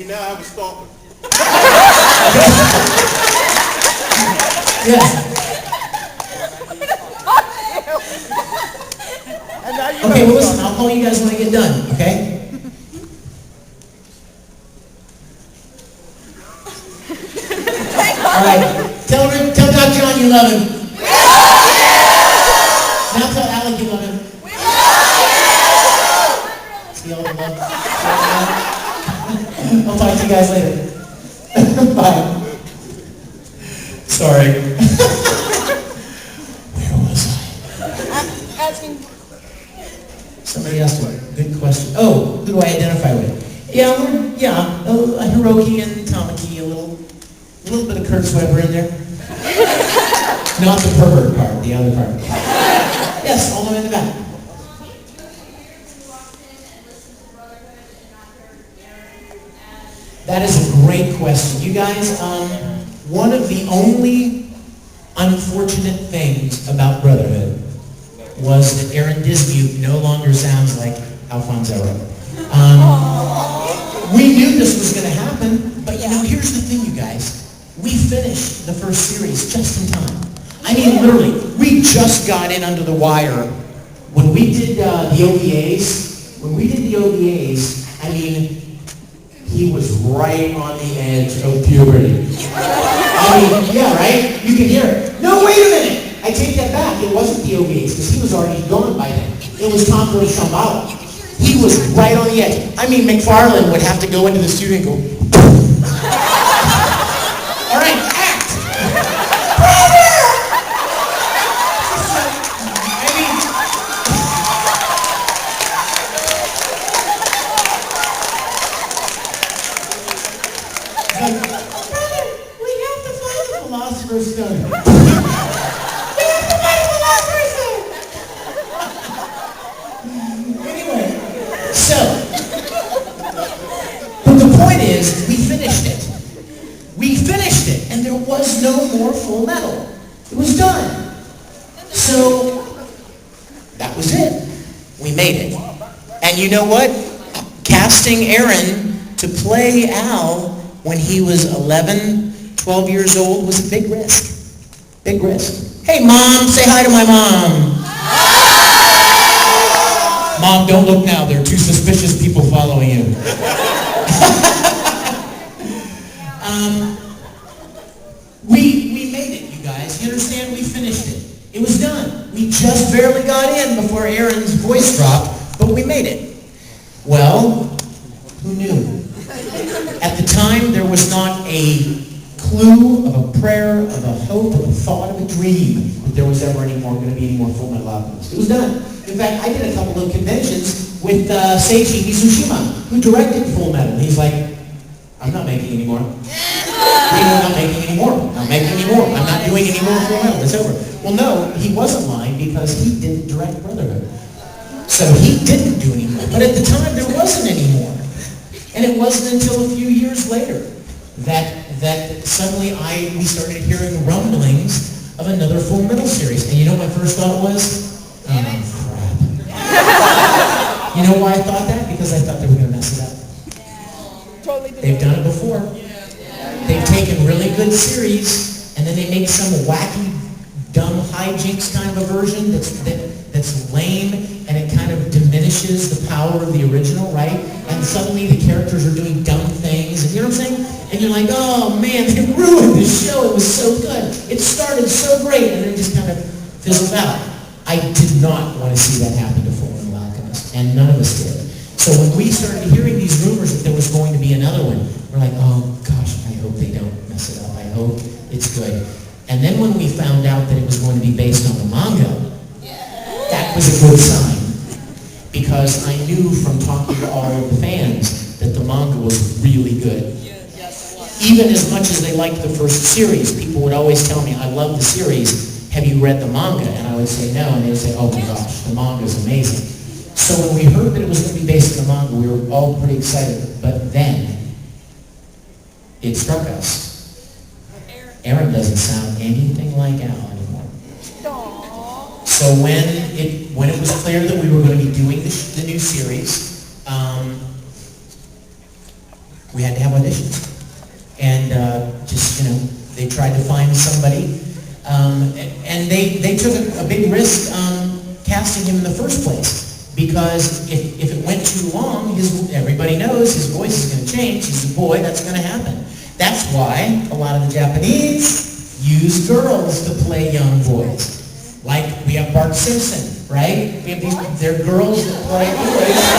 you now have a stalker. Yes. Okay, well listen, I'll call you guys when I get done, okay? Alright, tell Doc John you love him. Now tell Alec you love him. See all the love? I'll talk to you guys later. Bye. Sorry. Where was I? Asking. Somebody asked a good question. Oh, who do I identify with? Yeah, a Hiroki and Tamaki, a little bit of Kurt Sweber in there. Not the pervert part, the other part. Yes, all the way in the back. That is a great question. You guys, one of the only unfortunate things about Brotherhood was that Aaron Dismute no longer sounds like Alphonse Arrow. We knew this was going to happen, but you know, here's the thing, you guys. We finished the first series just in time. I mean, literally, we just got in under the wire. When we did the OVAs, I mean, he was right on the edge of puberty. I mean, yeah, right? You can hear it. No, wait a minute! I take that back. It wasn't the OVAs, because he was already gone by then. It was Conqueror Shambhala. He was right on the edge. I mean, McFarlane would have to go into the studio and go, all right, act! Brother! I mean, like, brother, we have to find the Philosopher's Stone. But the point is, we finished it. We finished it, and there was no more Full Metal. It was done. So, that was it. We made it. And you know what? Casting Aaron to play Al when he was 11, 12 years old was a big risk. Big risk. Hey, Mom, say hi to my mom. Mom, don't look now. There are two suspicious people following you. We made it, you guys. You understand? We finished it. It was done. We just barely got in before Aaron's voice dropped, but we made it. Well, who knew? At the time, there was not a clue of a prayer, of a hope, of a thought, of a dream that there was ever going to be any more Full Metal Alchemist. It was done. In fact, I did a couple of conventions with Seiji Mizushima, who directed Full Metal. He's like, I'm not making any more. I'm not making any more. I'm not making any more. I'm not doing any more Full Metal. It's over. Well, no, he wasn't lying because he didn't direct Brotherhood. So he didn't do any more. But at the time, there wasn't any more. And it wasn't until a few years later that suddenly we started hearing rumblings of another Full Metal series. And you know what my first thought was? Oh, crap. You know why I thought that? Because I thought they were going to mess it up. Totally. They've done it before. They've taken really good series, and then they make some wacky, dumb hijinks kind of a version that's lame, and it kind of diminishes the power of the original, right? And suddenly the characters are doing dumb things, and you know what I'm saying? And you're like, oh man, they ruined the show. It was so good. It started so great, and then it just kind of fizzled out. I did not want to see that happen to Full Metal Alchemist, and none of us did. So when we started hearing these rumors that there was going to be another one, we're like, oh gosh, I hope they don't mess it up. I hope it's good. And then when we found out that it was going to be based on the manga, that was a good sign. Because I knew from talking to all of the fans that the manga was really good. Even as much as they liked the first series, people would always tell me, I love the series, have you read the manga? And I would say no, and they would say, oh my gosh, the manga is amazing. So when we heard that it was going to be based on the manga, we were all pretty excited. But then, it struck us. Aaron doesn't sound anything like Al anymore. So when it was clear that we were going to be doing the new series, We had to have auditions. And just, they tried to find somebody. And they took a big risk casting him in the first place. Because if it went too long, everybody knows his voice is going to change. He's a boy, that's going to happen. That's why a lot of the Japanese use girls to play young boys. Like we have Bart Simpson, right? We have they're girls that play boys.